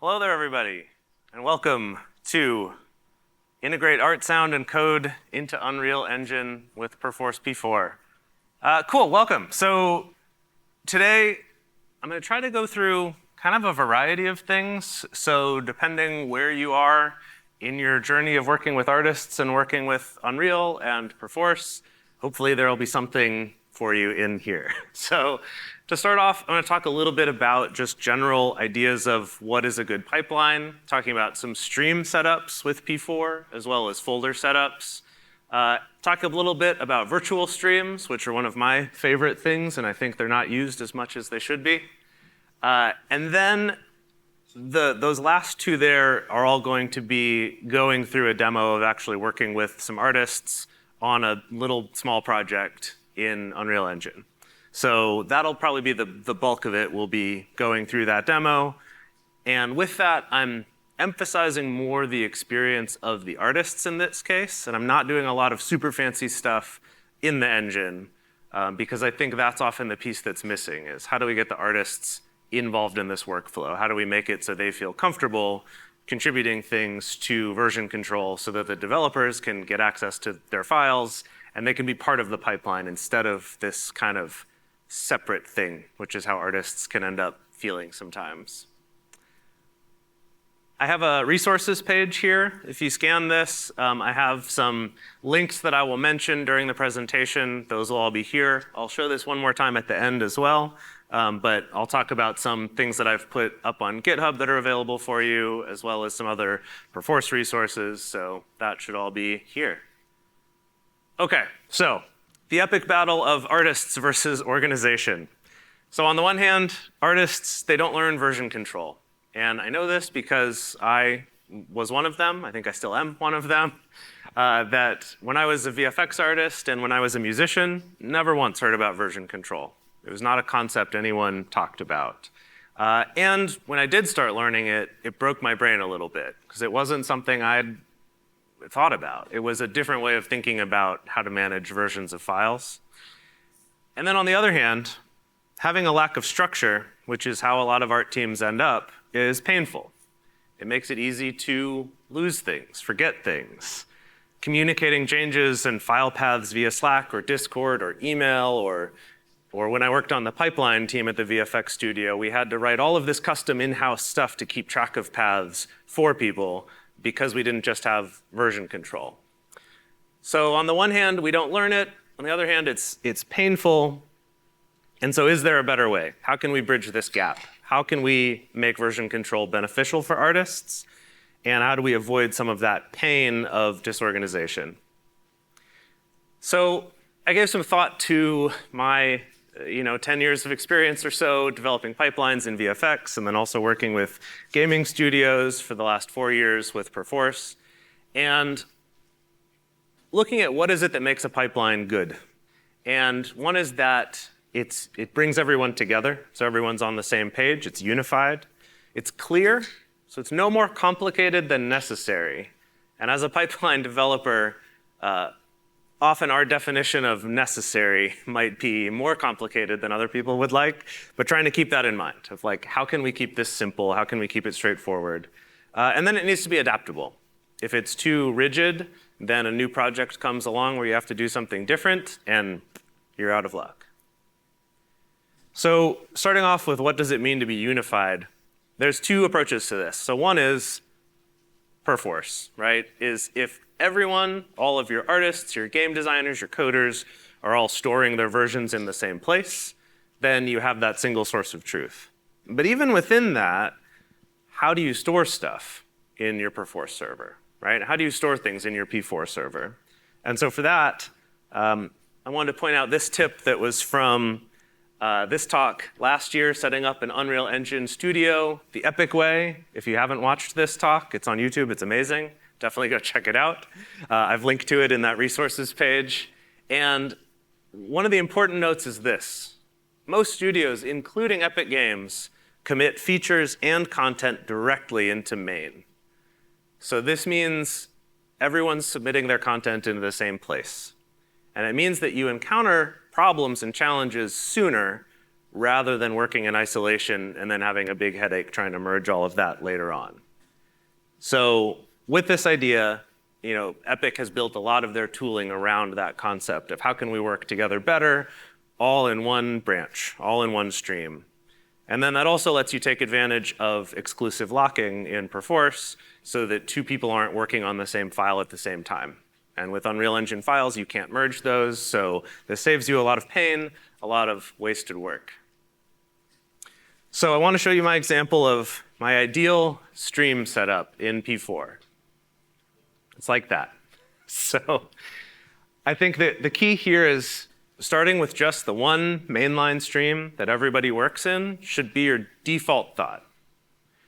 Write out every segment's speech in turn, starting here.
Hello there, everybody, and welcome to Integrate Art, Sound, and Code into Unreal Engine with Perforce P4. Cool, welcome. So today, I'm going to try to go through kind of a variety of things. So depending where you are in your journey of working with artists and working with Unreal and Perforce, hopefully there will be something for you in here. So to start off, I'm going to talk a little bit about just general ideas of what is a good pipeline, talking about some stream setups with P4, as well as folder setups. Talk a little bit about virtual streams, which are one of my favorite things, and I think they're not used as much as they should be. And then those last two there are all going to be going through a demo of actually working with some artists on a little small project in Unreal Engine. So that'll probably be the bulk of it. We'll be going through that demo. And with that, I'm emphasizing more the experience of the artists in this case. And I'm not doing a lot of super fancy stuff in the engine because I think that's often the piece that's missing is how do we get the artists involved in this workflow? How do we make it so they feel comfortable contributing things to version control so that the developers can get access to their files and they can be part of the pipeline instead of this kind of separate thing, which is how artists can end up feeling sometimes. I have a resources page here. If you scan this, I have some links that I will mention during the presentation. Those will all be here. I'll show this one more time at the end as well, but I'll talk about some things that I've put up on GitHub that are available for you, as well as some other Perforce resources, so that should all be here. Okay, so the epic battle of artists versus organization. So on the one hand, artists, they don't learn version control. And I know this because I was one of them. I think I still am one of them. That when I was a VFX artist and when I was a musician, never once heard about version control. It was not a concept anyone talked about. And when I did start learning it, it broke my brain a little bit because it wasn't something I'd thought about. It was a different way of thinking about how to manage versions of files. And then on the other hand, having a lack of structure, which is how a lot of art teams end up, is painful. It makes it easy to lose things, forget things. Communicating changes and file paths via Slack or Discord or email or when I worked on the pipeline team at the VFX studio, we had to write all of this custom in-house stuff to keep track of paths for people because we didn't just have version control. So on the one hand, we don't learn it. On the other hand, it's painful. And so is there a better way? How can we bridge this gap? How can we make version control beneficial for artists? And how do we avoid some of that pain of disorganization? So I gave some thought to my 10 years of experience or so developing pipelines in VFX and then also working with gaming studios for the last 4 years with Perforce. And looking at what is it that makes a pipeline good. And one is that it brings everyone together, so everyone's on the same page, it's unified, it's clear, so it's no more complicated than necessary. And as a pipeline developer, often our definition of necessary might be more complicated than other people would like, but trying to keep that in mind of like, how can we keep this simple? How can we keep it straightforward? And then it needs to be adaptable. If it's too rigid, then a new project comes along where you have to do something different and you're out of luck. So starting off with what does it mean to be unified? There's two approaches to this. So one is Perforce, right? Is if everyone, all of your artists, your game designers, your coders, are all storing their versions in the same place, then you have that single source of truth. But even within that, how do you store stuff in your Perforce server, right? How do you store things in your P4 server? And so for that, I wanted to point out this tip that was from this talk last year, setting up an Unreal Engine studio the epic way. If you haven't watched this talk, it's on YouTube, it's amazing. Definitely go check it out. I've linked to it in that resources page. And one of the important notes is this. Most studios, including Epic Games, commit features and content directly into main. So this means everyone's submitting their content into the same place. And it means that you encounter problems and challenges sooner rather than working in isolation and then having a big headache trying to merge all of that later on. So with this idea, Epic has built a lot of their tooling around that concept of how can we work together better, all in one branch, all in one stream. And then that also lets you take advantage of exclusive locking in Perforce so that two people aren't working on the same file at the same time. And with Unreal Engine files, you can't merge those, so this saves you a lot of pain, a lot of wasted work. So I want to show you my example of my ideal stream setup in P4. It's like that. So I think that the key here is starting with just the one mainline stream that everybody works in should be your default thought.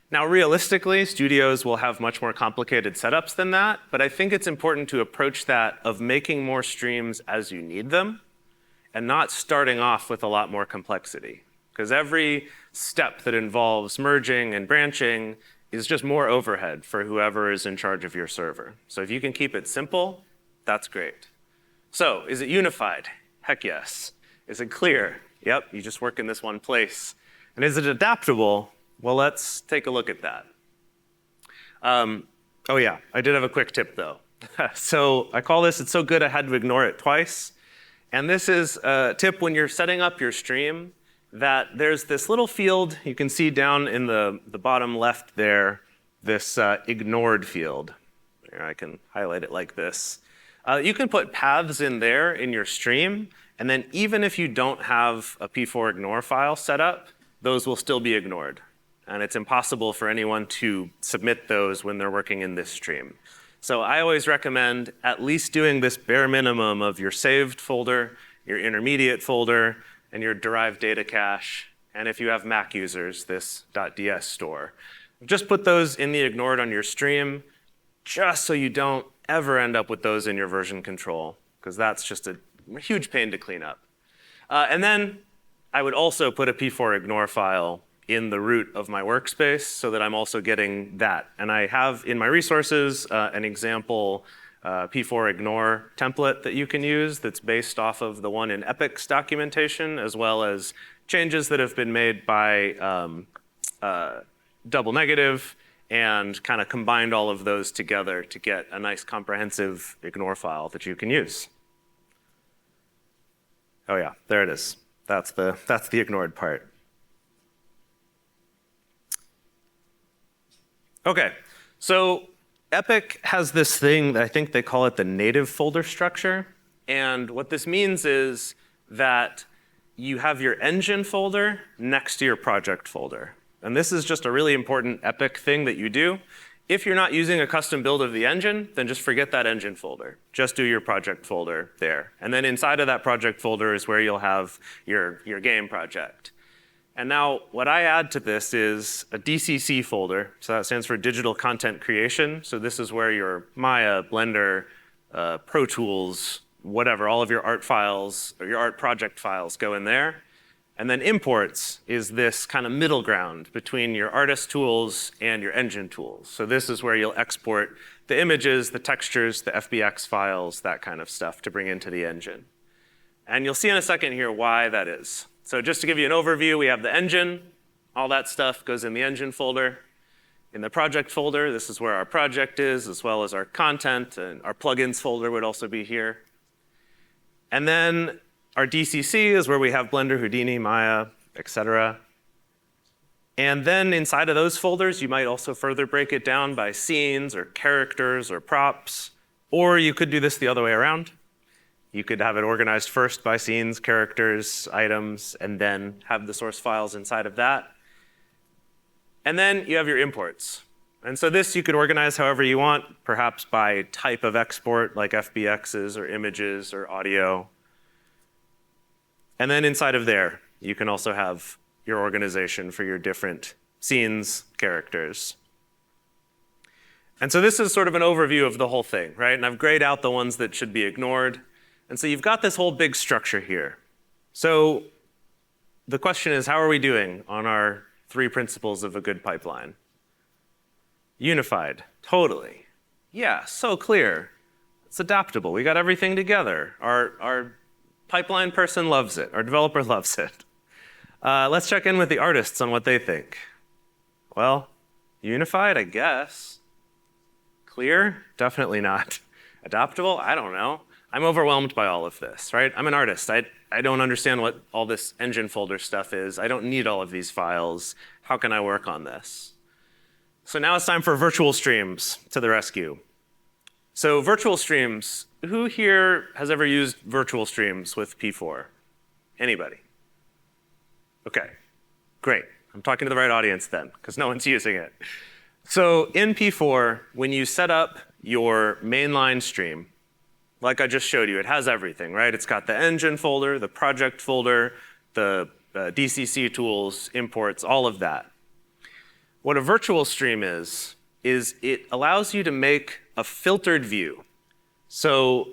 Now, realistically, studios will have much more complicated setups than that, but I think it's important to approach that of making more streams as you need them and not starting off with a lot more complexity. Because every step that involves merging and branching is just more overhead for whoever is in charge of your server. So if you can keep it simple, that's great. So is it unified? Heck yes. Is it clear? Yep, you just work in this one place. And is it adaptable? Well, let's take a look at that. Oh yeah, I did have a quick tip though. So I call this, it's so good I had to ignore it twice. And this is a tip when you're setting up your stream, that there's this little field you can see down in the bottom left there, this ignored field. Here, I can highlight it like this. You can put paths in there in your stream, and then even if you don't have a P4 ignore file set up, those will still be ignored. And it's impossible for anyone to submit those when they're working in this stream. So I always recommend at least doing this bare minimum of your saved folder, your intermediate folder, and your derived data cache, and if you have Mac users, this .ds store. Just put those in the ignored on your stream, just so you don't ever end up with those in your version control, because that's just a huge pain to clean up. And then I would also put a P4 ignore file in the root of my workspace so that I'm also getting that. And I have in my resources an example P4 ignore template that you can use that's based off of the one in Epic's documentation, as well as changes that have been made by Double Negative, and kind of combined all of those together to get a nice comprehensive ignore file that you can use. Oh yeah, there it is. That's the ignored part. Okay, so Epic has this thing that I think they call it the native folder structure. And what this means is that you have your engine folder next to your project folder. And this is just a really important Epic thing that you do. If you're not using a custom build of the engine, then just forget that engine folder. Just do your project folder there. And then inside of that project folder is where you'll have your game project. And now what I add to this is a DCC folder. So that stands for Digital Content Creation. So this is where your Maya, Blender, Pro Tools, whatever, all of your art files or your art project files go in there. And then imports is this kind of middle ground between your artist tools and your engine tools. So this is where you'll export the images, the textures, the FBX files, that kind of stuff to bring into the engine. And you'll see in a second here why that is. So just to give you an overview, we have the engine. All that stuff goes in the engine folder. In the project folder, this is where our project is, as well as our content, and our plugins folder would also be here. And then our DCC is where we have Blender, Houdini, Maya, etc. And then inside of those folders, you might also further break it down by scenes or characters or props. Or you could do this the other way around. You could have it organized first by scenes, characters, items, and then have the source files inside of that. And then you have your imports. And so this you could organize however you want, perhaps by type of export, like FBXs or images or audio. And then inside of there, you can also have your organization for your different scenes, characters. And so this is sort of an overview of the whole thing, right? And I've grayed out the ones that should be ignored. And so you've got this whole big structure here. So the question is, how are we doing on our 3 principles of a good pipeline? Unified, totally. Yeah, so clear. It's adaptable. We got everything together. Our pipeline person loves it. Our developer loves it. Let's check in with the artists on what they think. Well, unified, I guess. Clear? Definitely not. Adaptable? I don't know. I'm overwhelmed by all of this, right? I'm an artist. I don't understand what all this engine folder stuff is. I don't need all of these files. How can I work on this? So now it's time for virtual streams to the rescue. So virtual streams, who here has ever used virtual streams with P4? Anybody? Okay, great. I'm talking to the right audience then, because no one's using it. So in P4, when you set up your mainline stream, like I just showed you, it has everything, right? It's got the engine folder, the project folder, the DCC tools, imports, all of that. What a virtual stream is it allows you to make a filtered view. So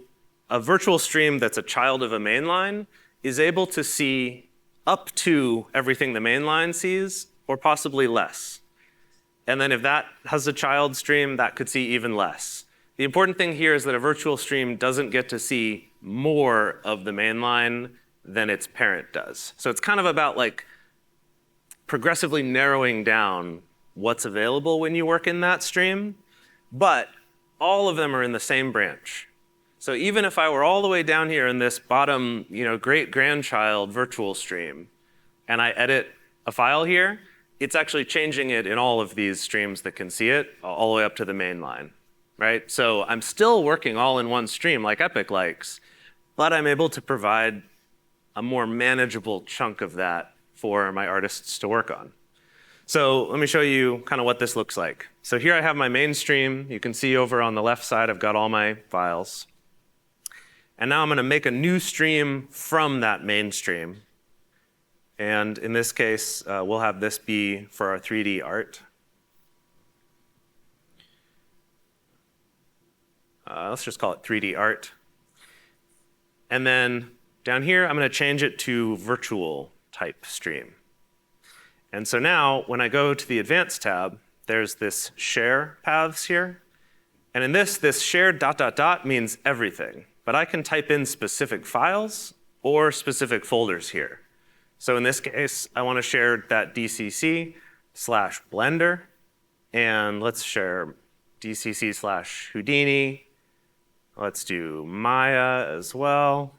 a virtual stream that's a child of a mainline is able to see up to everything the mainline sees, or possibly less. And then if that has a child stream, that could see even less. The important thing here is that a virtual stream doesn't get to see more of the mainline than its parent does. So it's kind of about like progressively narrowing down what's available when you work in that stream, but all of them are in the same branch. So even if I were all the way down here in this bottom, great-grandchild virtual stream, and I edit a file here, it's actually changing it in all of these streams that can see it, all the way up to the main line, right? So I'm still working all in one stream like Epic likes, but I'm able to provide a more manageable chunk of that for my artists to work on. So let me show you kind of what this looks like. So here I have my main stream. You can see over on the left side, I've got all my files. And now I'm going to make a new stream from that main stream. And in this case, we'll have this be for our 3D art. Let's just call it 3D art. And then down here, I'm going to change it to virtual type stream. And so now, when I go to the Advanced tab, there's this share paths here. And in this share ... means everything. But I can type in specific files or specific folders here. So in this case, I want to share that DCC/Blender. And let's share DCC/Houdini. Let's do Maya as well.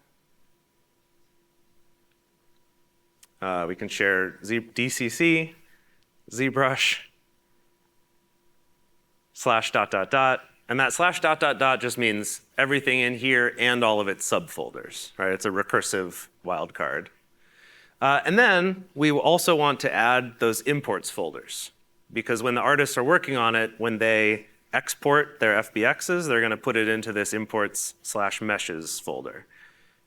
We can share DCC, ZBrush, /.. And that /.. just means everything in here and all of its subfolders, right? It's a recursive wildcard. And then we also want to add those imports folders, because when the artists are working on it, when they export their FBXs, they're going to put it into this imports/meshes folder.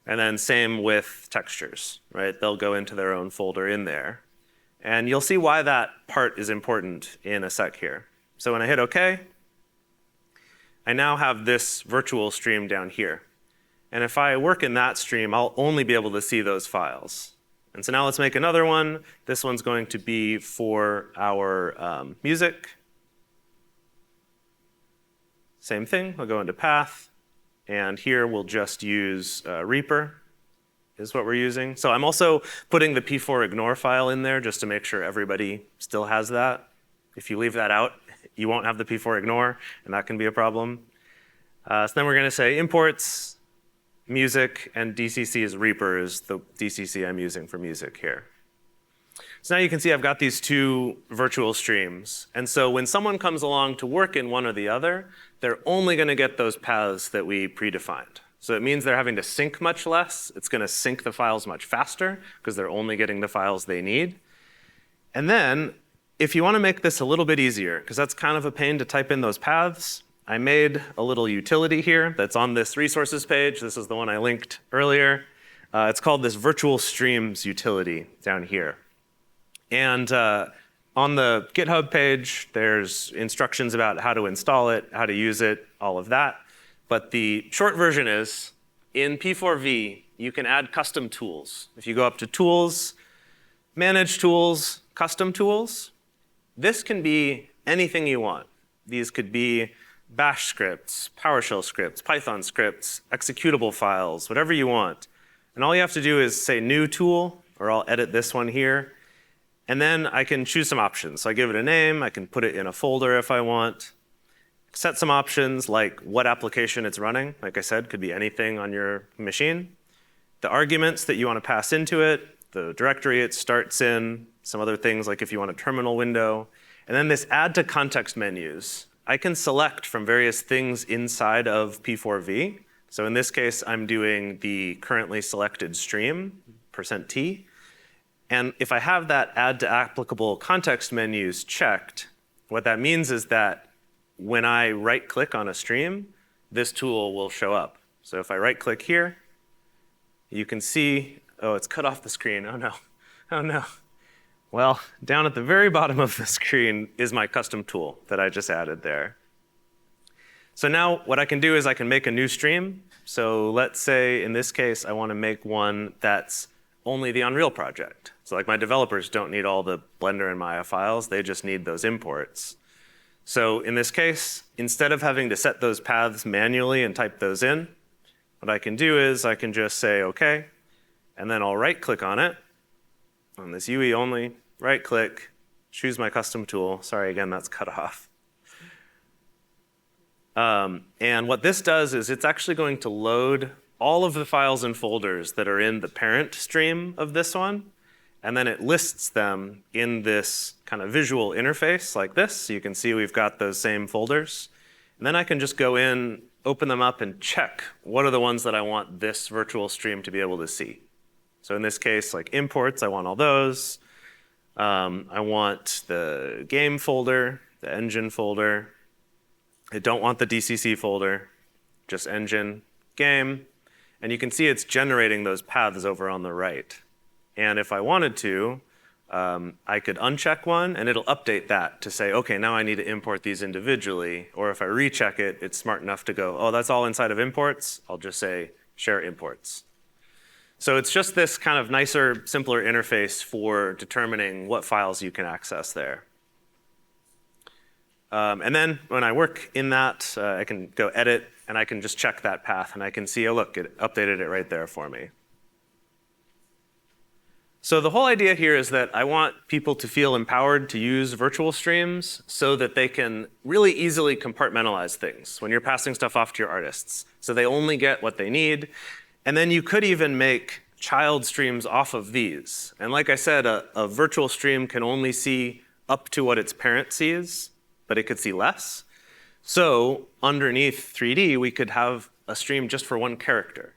And then same with textures, right? They'll go into their own folder in there. And you'll see why that part is important in a sec here. So when I hit OK, I now have this virtual stream down here. And if I work in that stream, I'll only be able to see those files. And so now let's make another one. This one's going to be for our music. Same thing, I'll go into path. And here we'll just use Reaper is what we're using. So I'm also putting the P4 ignore file in there just to make sure everybody still has that. If you leave that out, you won't have the P4 ignore, and that can be a problem. So then we're going to say imports, music, and DCC is Reaper is the DCC I'm using for music here. So now you can see I've got these two virtual streams. And so when someone comes along to work in one or the other, they're only going to get those paths that we predefined. So it means they're having to sync much less. It's going to sync the files much faster because they're only getting the files they need. And then if you want to make this a little bit easier, because that's kind of a pain to type in those paths, I made a little utility here that's on this resources page. This is the one I linked earlier. It's called this virtual streams utility down here. And on the GitHub page, there's instructions about how to install it, how to use it, all of that. But the short version is, in P4V, you can add custom tools. If you go up to Tools, Manage Tools, Custom Tools, this can be anything you want. These could be Bash scripts, PowerShell scripts, Python scripts, executable files, whatever you want. And all you have to do is say New Tool, or I'll edit this one here. And then I can choose some options. So I give it a name, I can put it in a folder if I want. Set some options like what application it's running. Like I said, could be anything on your machine. The arguments that you want to pass into it, the directory it starts in, some other things like if you want a terminal window. And then this add to context menus. I can select from various things inside of P4V. So in this case, I'm doing the currently selected stream, %T. And if I have that add to applicable context menus checked, what that means is that when I right click on a stream, this tool will show up. So if I right click here, you can see, oh, it's cut off the screen. Oh no, oh no. Well, down at the very bottom of the screen is my custom tool that I just added there. So now what I can do is I can make a new stream. So let's say in this case, I want to make one that's only the Unreal project. So like my developers don't need all the Blender and Maya files, they just need those imports. So in this case, instead of having to set those paths manually and type those in, what I can do is I can just say OK, and then I'll right click on it, on this UE only, right click, choose my custom tool. Sorry, again, that's cut off. And what this does is it's actually going to load all of the files and folders that are in the parent stream of this one, and then it lists them in this kind of visual interface like this. So you can see we've got those same folders. And then I can just go in, open them up, and check what are the ones that I want this virtual stream to be able to see. So in this case, like imports, I want all those. I want the game folder, the engine folder. I don't want the DCC folder, just engine, game. And you can see it's generating those paths over on the right. And if I wanted to, I could uncheck one, and it'll update that to say, OK, now I need to import these individually. Or if I recheck it, it's smart enough to go, oh, that's all inside of imports. I'll just say share imports. So it's just this kind of nicer, simpler interface for determining what files you can access there. And then when I work in that, I can go edit, and I can just check that path. And I can see, oh, look, it updated it right there for me. So the whole idea here is that I want people to feel empowered to use virtual streams so that they can really easily compartmentalize things when you're passing stuff off to your artists. So they only get what they need. And then you could even make child streams off of these. And like I said, a virtual stream can only see up to what its parent sees, but it could see less. So underneath 3D, we could have a stream just for one character.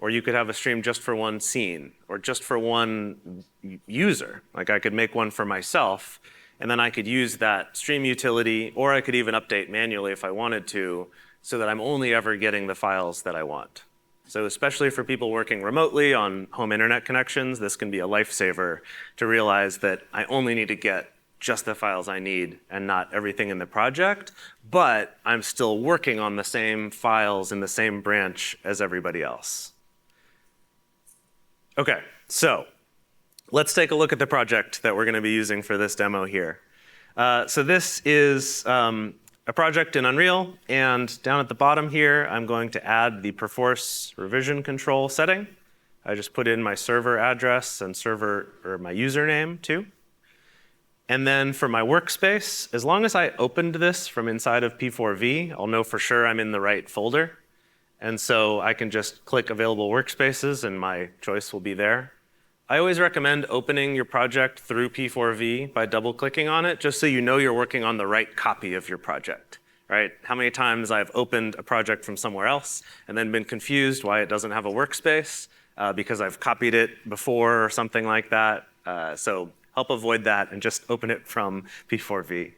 Or you could have a stream just for one scene, or just for one user. Like I could make one for myself, and then I could use that stream utility, or I could even update manually if I wanted to, so that I'm only ever getting the files that I want. So especially for people working remotely on home internet connections, this can be a lifesaver to realize that I only need to get just the files I need and not everything in the project, but I'm still working on the same files in the same branch as everybody else. OK, so let's take a look at the project that we're going to be using for this demo here. So this is a project in Unreal, and down at the bottom here, I'm going to add the Perforce revision control setting. I just put in my server address and my username too. And then for my workspace, as long as I opened this from inside of P4V, I'll know for sure I'm in the right folder. And so I can just click available workspaces, and my choice will be there. I always recommend opening your project through P4V by double-clicking on it, just so you know you're working on the right copy of your project. Right? How many times I've opened a project from somewhere else and then been confused why it doesn't have a workspace because I've copied it before or something like that. So help avoid that and just open it from P4V.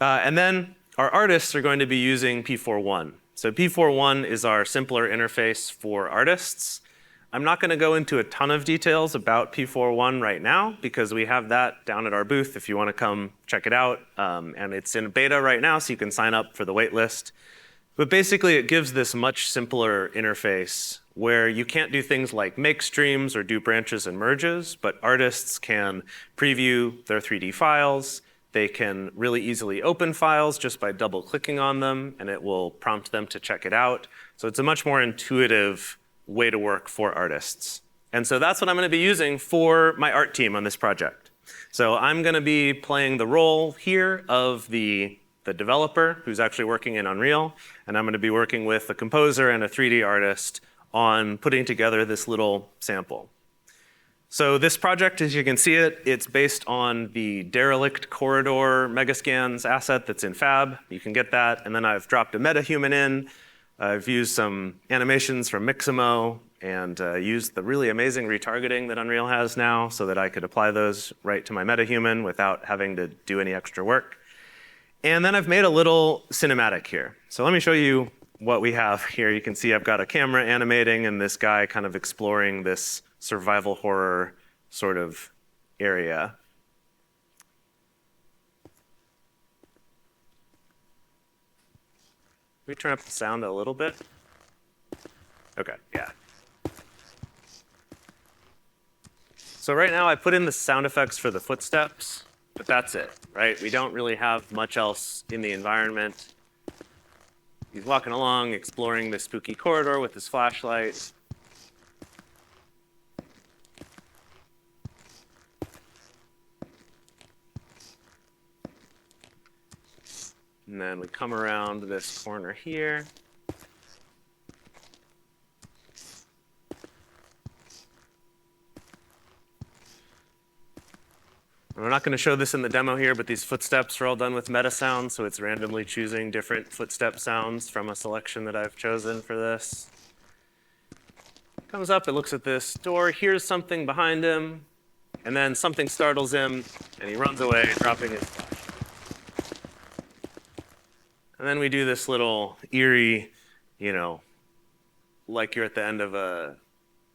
And then our artists are going to be using P4.1. So P4.1 is our simpler interface for artists. I'm not going to go into a ton of details about P4.1 right now because we have that down at our booth if you want to come check it out. And it's in beta right now, so you can sign up for the wait list. But basically, it gives this much simpler interface where you can't do things like make streams or do branches and merges, but artists can preview their 3D files. They can really easily open files just by double-clicking on them, and it will prompt them to check it out. So it's a much more intuitive way to work for artists. And so that's what I'm going to be using for my art team on this project. So I'm going to be playing the role here of the developer who's actually working in Unreal, and I'm going to be working with a composer and a 3D artist on putting together this little sample. So this project, as you can see it, it's based on the derelict corridor megascans asset that's in Fab. You can get that, and then I've dropped a metahuman in. I've used some animations from Mixamo and used the really amazing retargeting that Unreal has now so that I could apply those right to my metahuman without having to do any extra work. And then I've made a little cinematic here. So let me show you what we have here. You can see I've got a camera animating and this guy kind of exploring this survival horror sort of area. Can we turn up the sound a little bit? Okay, yeah. So right now I put in the sound effects for the footsteps, but that's it, right? We don't really have much else in the environment. He's walking along, exploring this spooky corridor with his flashlight. And then we come around this corner here. I'm not going to show this in the demo here, but these footsteps are all done with meta sound, so it's randomly choosing different footstep sounds from a selection that I've chosen for this. Comes up, it looks at this door, hears something behind him, and then something startles him, and he runs away, dropping his flashlight. And then we do this little eerie, like you're at the end of a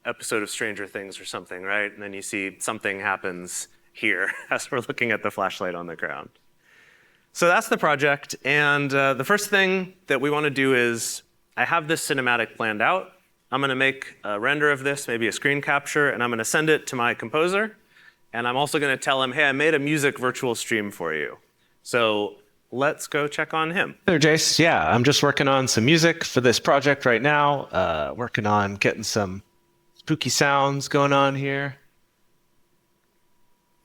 episode of Stranger Things or something, right? And then you see something happens here as we're looking at the flashlight on the ground. So that's the project. And the first thing that we want to do is I have this cinematic planned out. I'm going to make a render of this, maybe a screen capture, and I'm going to send it to my composer. And I'm also going to tell him, hey, I made a music virtual stream for you. So let's go check on him. Hey there, Jase. Yeah, I'm just working on some music for this project right now. Working on getting some spooky sounds going on here.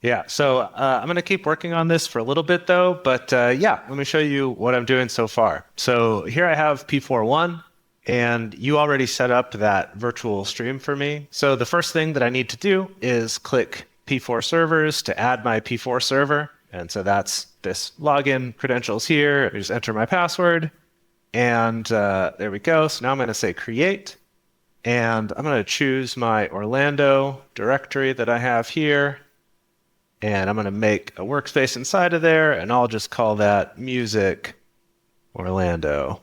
Yeah, so I'm going to keep working on this for a little bit, though. But yeah, let me show you what I'm doing so far. So here I have P4.1, and you already set up that virtual stream for me. So the first thing that I need to do is click P4 servers to add my P4 server. And so that's this login credentials here. I just enter my password, and there we go. So now I'm going to say create, and I'm going to choose my Orlando directory that I have here. And I'm going to make a workspace inside of there, and I'll just call that Music Orlando.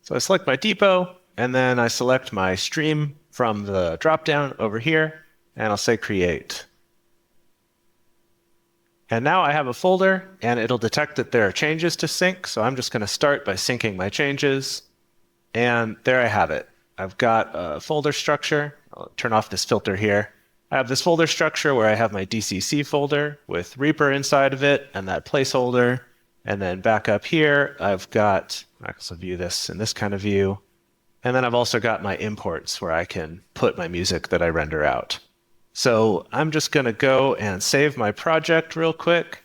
So I select my depot, and then I select my stream from the dropdown over here, and I'll say Create. And now I have a folder, and it'll detect that there are changes to sync, so I'm just going to start by syncing my changes. And there I have it. I've got a folder structure. I'll turn off this filter here. I have this folder structure where I have my DCC folder with Reaper inside of it and that placeholder. And then back up here, I've got, I can also view this in this kind of view. And then I've also got my imports where I can put my music that I render out. So I'm just going to go and save my project real quick.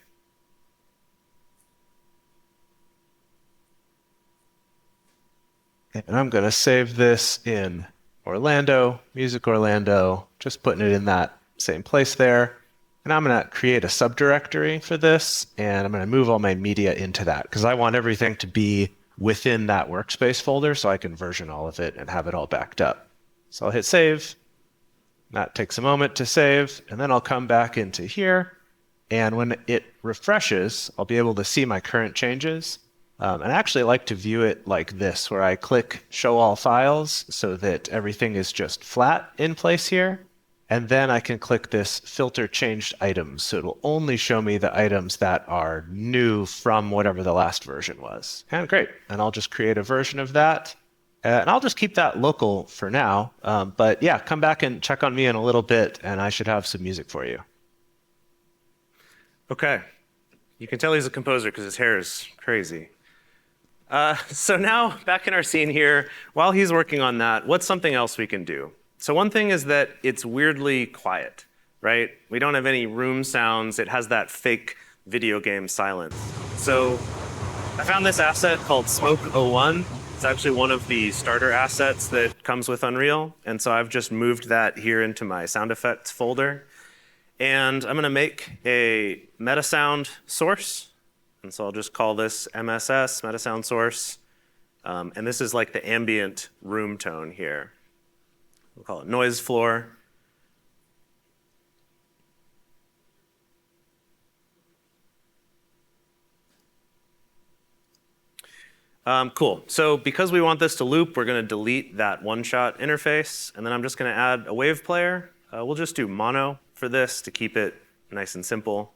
And I'm going to save this in Orlando, Music Orlando, just putting it in that same place there. And I'm going to create a subdirectory for this, and I'm going to move all my media into that because I want everything to be within that workspace folder so I can version all of it and have it all backed up. So I'll hit save. That takes a moment to save, and then I'll come back into here. And when it refreshes, I'll be able to see my current changes. And I actually like to view it like this, where I click Show All Files so that everything is just flat in place here. And then I can click this Filter Changed Items, so it'll only show me the items that are new from whatever the last version was. And great. And I'll just create a version of that. And I'll just keep that local for now. But yeah, come back and check on me in a little bit, and I should have some music for you. Okay. You can tell he's a composer because his hair is crazy. So now, back in our scene here, while he's working on that, what's something else we can do? So one thing is that it's weirdly quiet, right? We don't have any room sounds. It has that fake video game silence. So I found this asset called Smoke01. It's actually one of the starter assets that comes with Unreal. And so I've just moved that here into my sound effects folder. And I'm going to make a meta sound source. And so I'll just call this MSS, meta sound source. And this is like the ambient room tone here. We'll call it noise floor. Cool. So because we want this to loop, we're going to delete that one-shot interface. And then I'm just going to add a wave player. We'll just do mono for this to keep it nice and simple.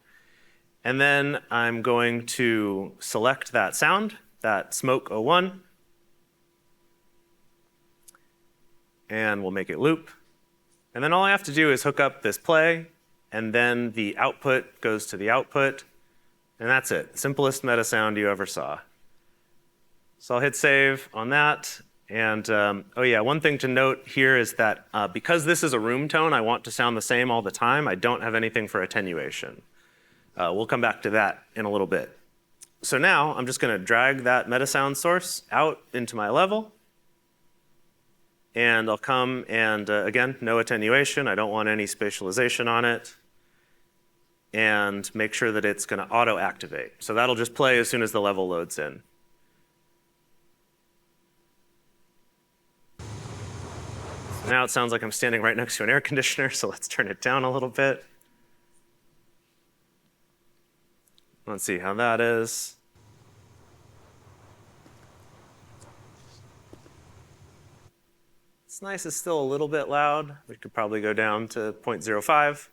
And then I'm going to select that sound, that Smoke01. And we'll make it loop. And then all I have to do is hook up this play, and then the output goes to the output. And that's it. Simplest meta sound you ever saw. So I'll hit save on that. And oh yeah, one thing to note here is that because this is a room tone, I want to sound the same all the time. I don't have anything for attenuation. We'll come back to that in a little bit. So now I'm just going to drag that meta sound source out into my level. And I'll come and, again, no attenuation. I don't want any spatialization on it. And make sure that it's going to auto-activate. So that'll just play as soon as the level loads in. Now it sounds like I'm standing right next to an air conditioner, so let's turn it down a little bit. Let's see how that is. It's nice, it's still a little bit loud. We could probably go down to 0.05.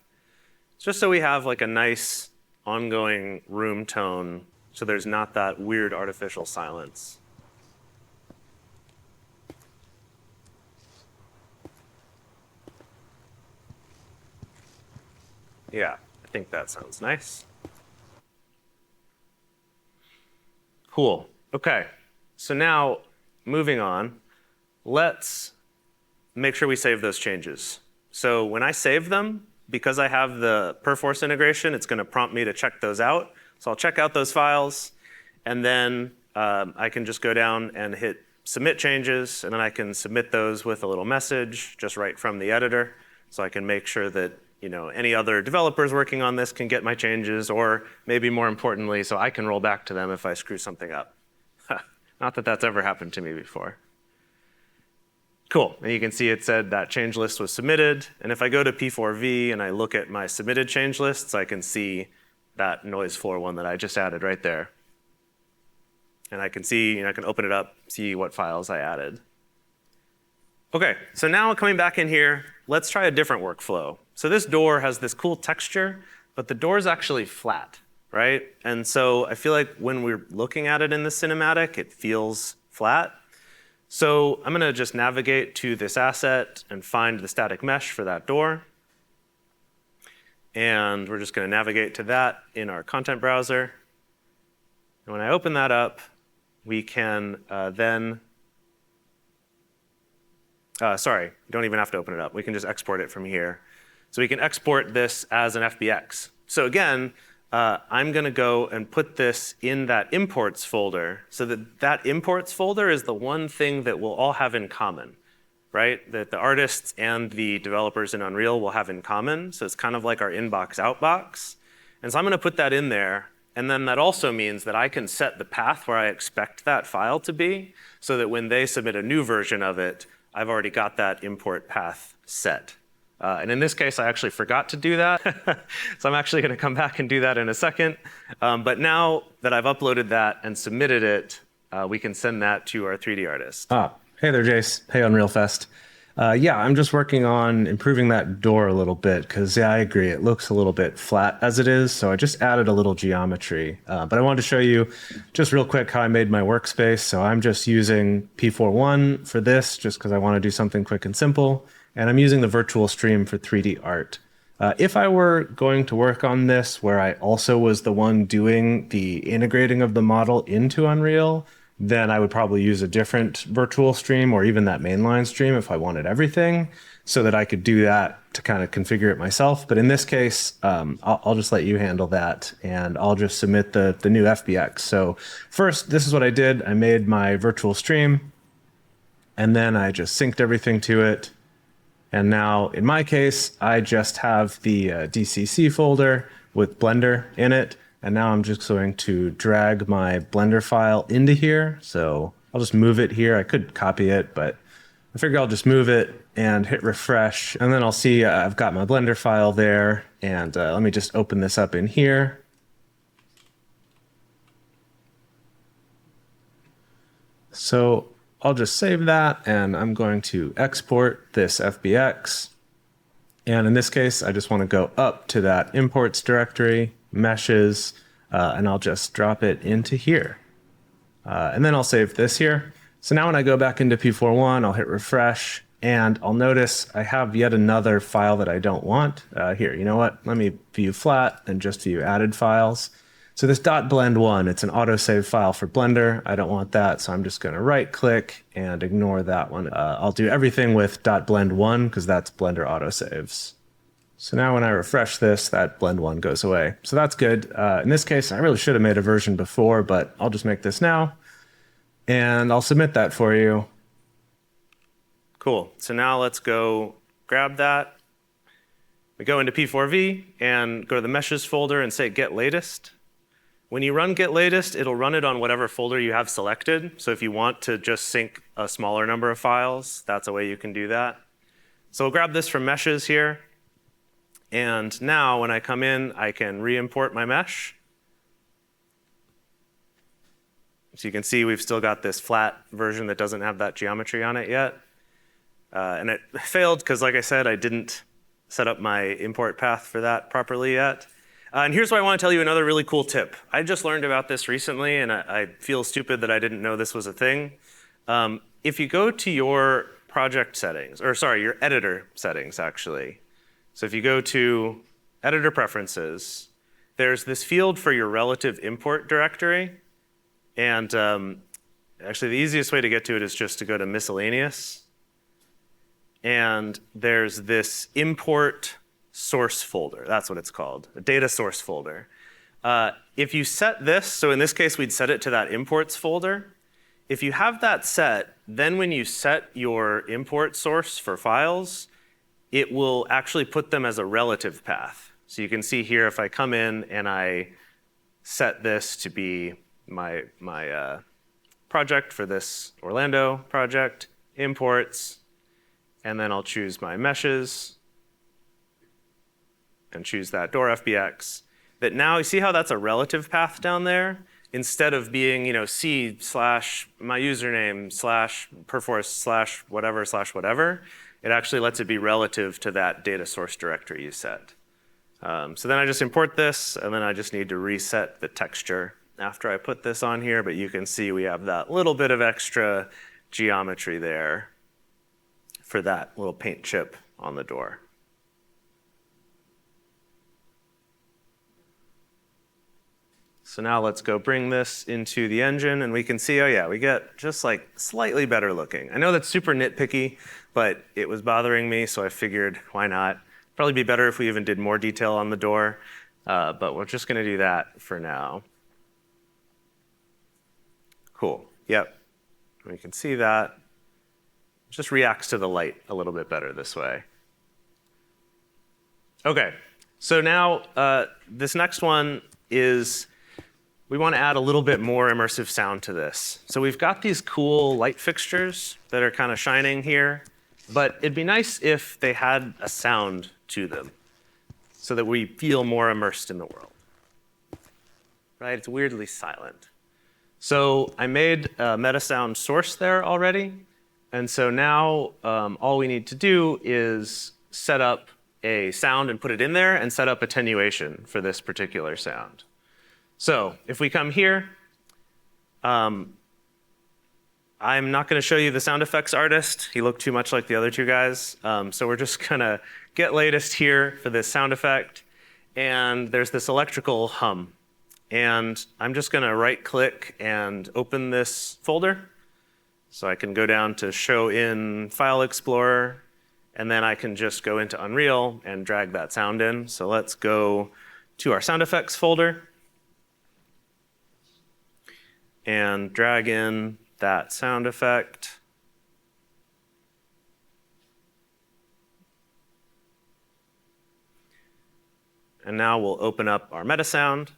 Just so we have like a nice ongoing room tone, so there's not that weird artificial silence. Yeah, I think that sounds nice. Cool. Okay, so now moving on, let's make sure we save those changes. So when I save them, because I have the Perforce integration, it's going to prompt me to check those out. So I'll check out those files, and then I can just go down and hit submit changes, and then I can submit those with a little message just right from the editor. So I can make sure that any other developers working on this can get my changes, or maybe more importantly, so I can roll back to them if I screw something up. Not that that's ever happened to me before. Cool, and you can see it said that change list was submitted, and if I go to P4V and I look at my submitted change lists, I can see that noise floor one that I just added right there. And I can see, I can open it up, see what files I added. Okay, so now coming back in here, let's try a different workflow. So this door has this cool texture, but the door is actually flat, right? And so I feel like when we're looking at it in the cinematic, it feels flat. So I'm going to just navigate to this asset and find the static mesh for that door. And we're just going to navigate to that in our content browser. And when I open that up, we can sorry, you don't even have to open it up. We can just export it from here. So we can export this as an FBX. So again, I'm going to go and put this in that imports folder, so that that imports folder is the one thing that we'll all have in common, right? That the artists and the developers in Unreal will have in common. So it's kind of like our inbox outbox. And so I'm going to put that in there. And then that also means that I can set the path where I expect that file to be, so that when they submit a new version of it, I've already got that import path set. And in this case, I actually forgot to do that. So I'm actually going to come back and do that in a second. But now that I've uploaded that and submitted it, we can send that to our 3D artist. Hey there, Jase. Hey, Unreal Fest. Yeah, I'm just working on improving that door a little bit because, yeah, I agree. It looks a little bit flat as it is. So I just added a little geometry. But I wanted to show you just real quick how I made my workspace. So I'm just using P4.1 for this just because I want to do something quick and simple. And I'm using the virtual stream for 3D art. If I were going to work on this where I also was the one doing the integrating of the model into Unreal, then I would probably use a different virtual stream or even that mainline stream if I wanted everything, so that I could do that to kind of configure it myself. But in this case, I'll just let you handle that, and I'll just submit the new FBX. So first, this is what I did. I made my virtual stream, and then I just synced everything to it. And now, in my case, I just have the DCC folder with Blender in it. And now I'm just going to drag my Blender file into here. So I'll just move it here. I could copy it, but I figure I'll just move it and hit refresh. And then I'll see I've got my Blender file there. And let me just open this up in here. So I'll just save that, and I'm going to export this FBX. And in this case, I just want to go up to that imports directory, meshes, and I'll just drop it into here. And then I'll save this here. So now when I go back into P4.1, I'll hit refresh, and I'll notice I have yet another file that I don't want. Here, you know what? Let me view flat and just view added files. So this .blend1, it's an autosave file for Blender. I don't want that, so I'm just going to right-click and ignore that one. I'll do everything with .blend1 because that's Blender autosaves. So now when I refresh this, that blend1 goes away. So that's good. In this case, I really should have made a version before, but I'll just make this now, and I'll submit that for you. Cool. So now let's go grab that. We go into P4V and go to the meshes folder and say get latest. When you run get latest, it'll run it on whatever folder you have selected. So if you want to just sync a smaller number of files, that's a way you can do that. So we'll grab this from meshes here. And now when I come in, I can re-import my mesh. So you can see we've still got this flat version that doesn't have that geometry on it yet. And it failed because, like I said, I didn't set up my import path for that properly yet. And here's why I want to tell you another really cool tip. I just learned about this recently, and I feel stupid that I didn't know this was a thing. If you go to your project settings, or sorry, your editor settings, actually. So if you go to editor preferences, there's this field for your relative import directory. And actually, the easiest way to get to it is just to go to miscellaneous. And there's this import source folder. That's what it's called, a data source folder. If you set this, so in this case, we'd set it to that imports folder. If you have that set, then when you set your import source for files, it will actually put them as a relative path. So you can see here, if I come in and I set this to be my project for this Orlando project, imports, and then I'll choose my meshes, and choose that door FBX, that now you see how that's a relative path down there? Instead of being, C/ my username / Perforce / whatever, it actually lets it be relative to that data source directory you set. So then I just import this, and then I just need to reset the texture after I put this on here, but you can see we have that little bit of extra geometry there for that little paint chip on the door. So now let's go bring this into the engine, and we can see, oh yeah, we get just like slightly better looking. I know that's super nitpicky, but it was bothering me, so I figured, why not? Probably be better if we even did more detail on the door, but we're just gonna do that for now. Cool, yep, we can see that. It just reacts to the light a little bit better this way. Okay, so now this next one is, we want to add a little bit more immersive sound to this. So we've got these cool light fixtures that are kind of shining here, but it'd be nice if they had a sound to them so that we feel more immersed in the world. Right? It's weirdly silent. So I made a meta sound source there already. And so now all we need to do is set up a sound and put it in there and set up attenuation for this particular sound. So if we come here, I'm not going to show you the sound effects artist. He looked too much like the other two guys. So we're just going to get latest here for this sound effect. And there's this electrical hum. And I'm just going to right-click and open this folder. So I can go down to Show in File Explorer, and then I can just go into Unreal and drag that sound in. So let's go to our sound effects folder and drag in that sound effect. And now we'll open up our meta sound.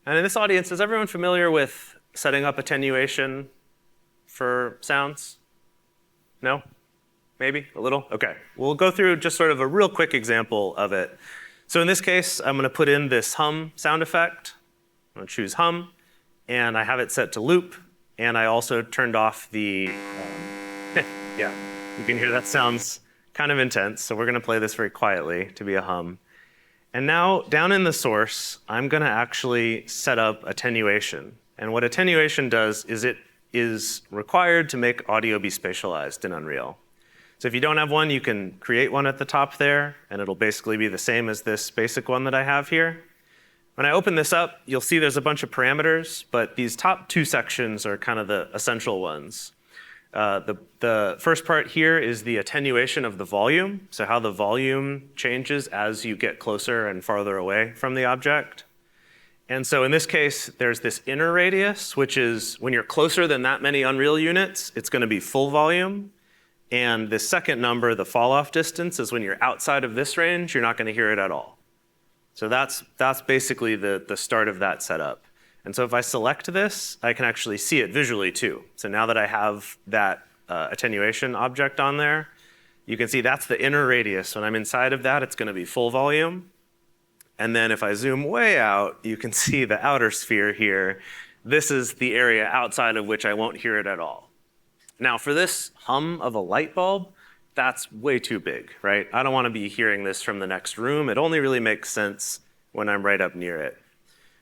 And in this audience, is everyone familiar with setting up attenuation for sounds? No? Maybe? A little? OK. We'll go through just sort of a real quick example of it. So in this case, I'm going to put in this hum sound effect. I'm going to choose hum. And I have it set to loop. And I also turned off the, yeah, you can hear that sounds kind of intense. So we're going to play this very quietly to be a hum. And now, down in the source, I'm going to actually set up attenuation. And what attenuation does is it is required to make audio be spatialized in Unreal. So if you don't have one, you can create one at the top there, and it'll basically be the same as this basic one that I have here. When I open this up, you'll see there's a bunch of parameters, but these top two sections are kind of the essential ones. The first part here is the attenuation of the volume, so how the volume changes as you get closer and farther away from the object. And so in this case, there's this inner radius, which is when you're closer than that many Unreal units, it's going to be full volume. And the second number, the fall-off distance, is when you're outside of this range, you're not going to hear it at all. So that's basically the start of that setup. And so if I select this, I can actually see it visually too. So now that I have that attenuation object on there, you can see that's the inner radius. When I'm inside of that, it's going to be full volume. And then if I zoom way out, you can see the outer sphere here. This is the area outside of which I won't hear it at all. Now for this hum of a light bulb, that's way too big, right? I don't want to be hearing this from the next room. It only really makes sense when I'm right up near it.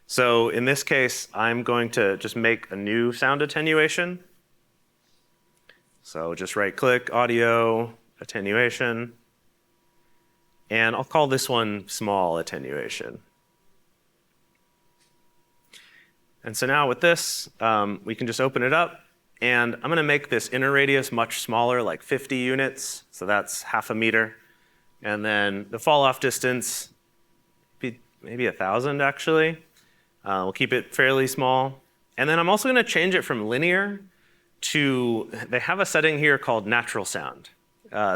So in this case, I'm going to just make a new sound attenuation. So just right-click, audio, attenuation. And I'll call this one small attenuation. And so now with this, we can just open it up. And I'm going to make this inner radius much smaller, like 50 units. So that's half a meter. And then the fall-off distance, maybe 1,000 actually. We'll keep it fairly small. And then I'm also going to change it from linear to, they have a setting here called natural sound.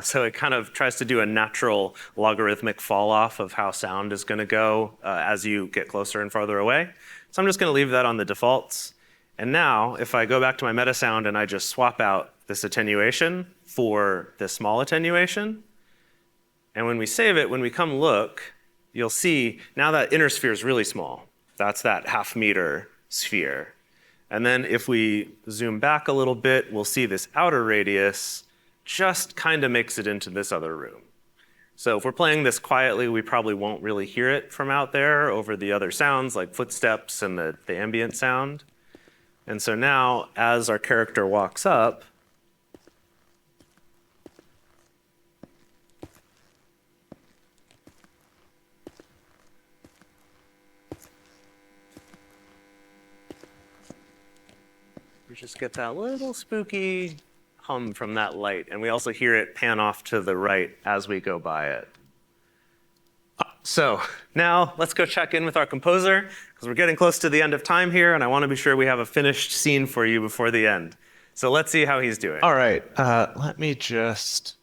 So it kind of tries to do a natural logarithmic fall off of how sound is going to go as you get closer and farther away. So I'm just going to leave that on the defaults. And now if I go back to my meta sound and I just swap out this attenuation for this small attenuation, and when we save it, when we come look, you'll see now that inner sphere is really small. That's that half-meter sphere. And then if we zoom back a little bit, we'll see this outer radius just kind of makes it into this other room. So if we're playing this quietly, we probably won't really hear it from out there over the other sounds like footsteps and the ambient sound. And so now, as our character walks up, we just get that little spooky hum from that light. And we also hear it pan off to the right as we go by it. So now let's go check in with our composer, because we're getting close to the end of time here, and I want to be sure we have a finished scene for you before the end. So let's see how he's doing. All right, let me just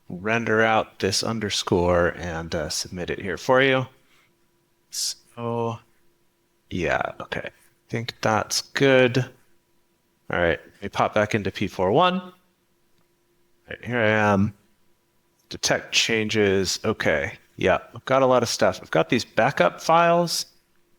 render out this underscore and submit it here for you. So, yeah, okay. I think that's good. All right, let me pop back into P4.1. All right, here I am. Detect changes. Okay. Yeah, I've got a lot of stuff. I've got these backup files.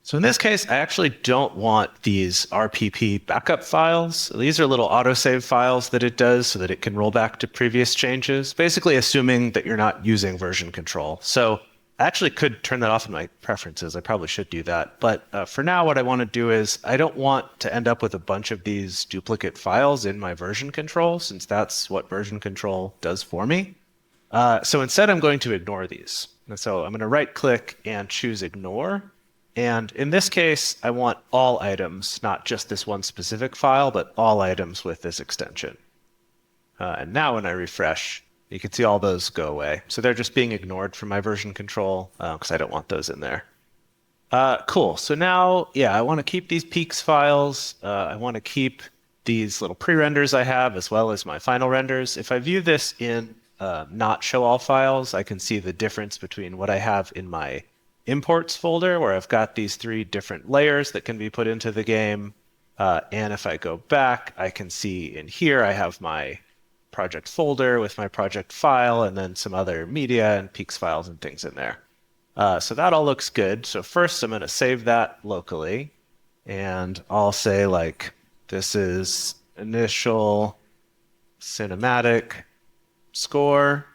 So in this case, I actually don't want these RPP backup files. These are little autosave files that it does so that it can roll back to previous changes, basically assuming that you're not using version control. So I actually could turn that off in my preferences. I probably should do that. But for now, what I want to do is I don't want to end up with a bunch of these duplicate files in my version control, since that's what version control does for me. So instead, I'm going to ignore these. And so I'm going to right click and choose ignore. And in this case, I want all items, not just this one specific file, but all items with this extension. And now when I refresh, you can see all those go away. So they're just being ignored from my version control because I don't want those in there. Cool. So now, yeah, I want to keep these peaks files. I want to keep these little pre-renders I have as well as my final renders. If I view this in not show all files, I can see the difference between what I have in my imports folder, where I've got these 3 different layers that can be put into the game. And if I go back, I can see in here I have my project folder with my project file and then some other media and peaks files and things in there. So that all looks good. So first I'm going to save that locally, and I'll say like, this is initial cinematic score.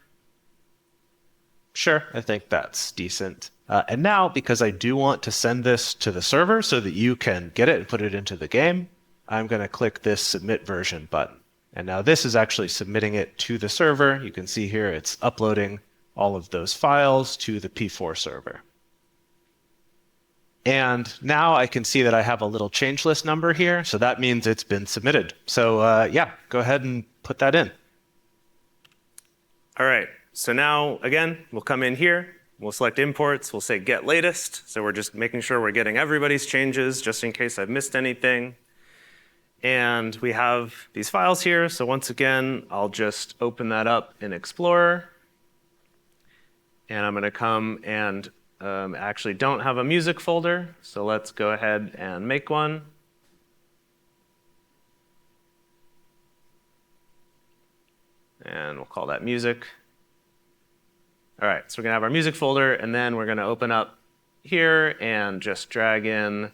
Sure, I think that's decent. And now, because I do want to send this to the server so that you can get it and put it into the game, I'm going to click this submit version button. And now this is actually submitting it to the server. You can see here it's uploading all of those files to the P4 server. And now I can see that I have a little change list number here. So that means it's been submitted. So yeah, go ahead and put that in. All right, so now, again, we'll come in here. We'll select imports. We'll say get latest. So we're just making sure we're getting everybody's changes just in case I've missed anything. And we have these files here. So once again, I'll just open that up in Explorer. And I'm going to come and actually don't have a music folder. So let's go ahead and make one. And we'll call that music. All right, so we're going to have our music folder, and then we're going to open up here and just drag in.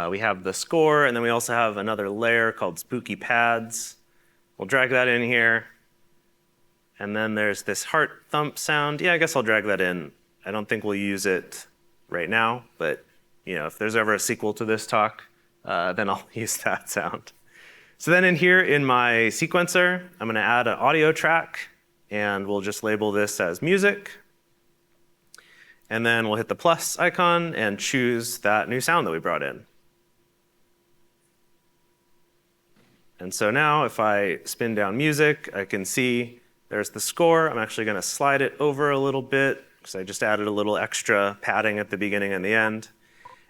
We have the score, and then we also have another layer called spooky pads. We'll drag that in here. And then there's this heart thump sound. Yeah, I guess I'll drag that in. I don't think we'll use it right now, but if there's ever a sequel to this talk, then I'll use that sound. So then in here in my sequencer, I'm going to add an audio track, and we'll just label this as music. And then we'll hit the plus icon and choose that new sound that we brought in. And so now if I spin down music, I can see there's the score. I'm actually going to slide it over a little bit because I just added a little extra padding at the beginning and the end.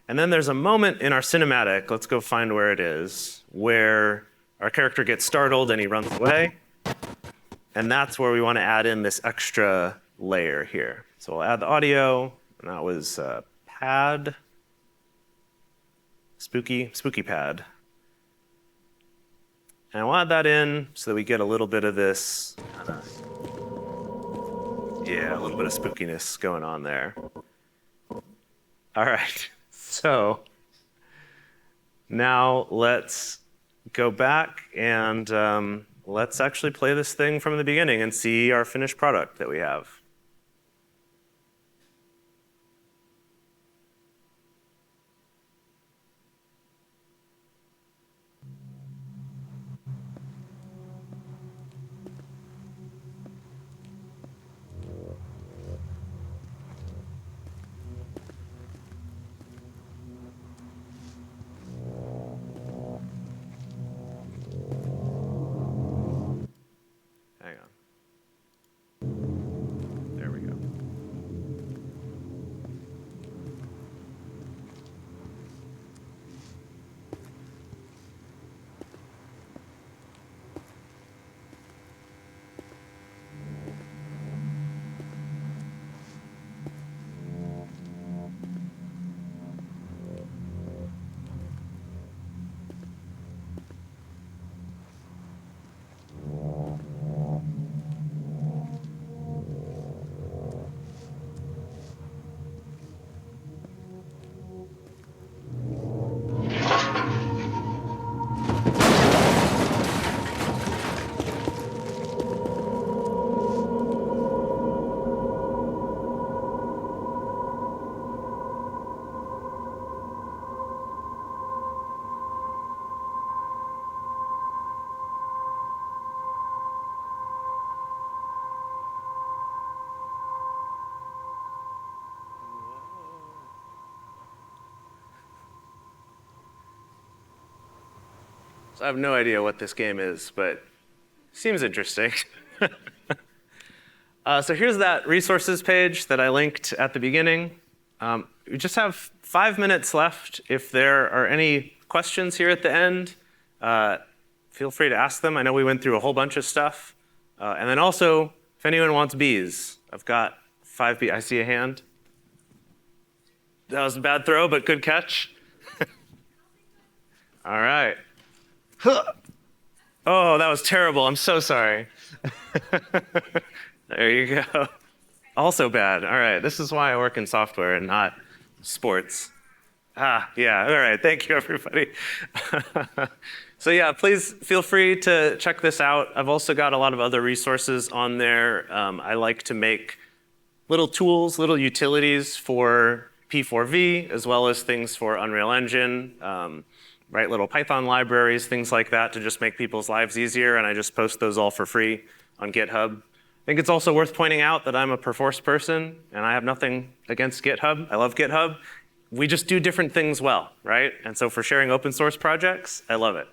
And then there's a moment in our cinematic, let's go find where it is, where our character gets startled and he runs away. And that's where we want to add in this extra layer here. So we'll add the audio, and that was pad, spooky pad. And we'll add that in so that we get a little bit of this, a little bit of spookiness going on there. All right, so now let's go back and let's actually play this thing from the beginning and see our finished product that we have. Hang on. I have no idea what this game is, but seems interesting. So here's that resources page that I linked at the beginning. We just have 5 minutes left. If there are any questions here at the end, feel free to ask them. I know we went through a whole bunch of stuff. And then also, if anyone wants bees, I've got 5 bees. I see a hand. That was a bad throw, but good catch. All right. Oh, that was terrible. I'm so sorry. There you go. Also bad. All right. This is why I work in software and not sports. Yeah. All right. Thank you, everybody. So yeah, please feel free to check this out. I've also got a lot of other resources on there. I like to make little tools, little utilities for P4V, as well as things for Unreal Engine, write little Python libraries, things like that to just make people's lives easier, and I just post those all for free on GitHub. I think it's also worth pointing out that I'm a Perforce person, and I have nothing against GitHub. I love GitHub. We just do different things well, right? And so for sharing open source projects, I love it.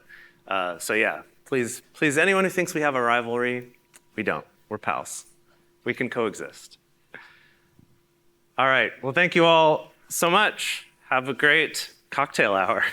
So yeah, please, anyone who thinks we have a rivalry, we don't. We're pals. We can coexist. All right, well, thank you all so much. Have a great cocktail hour.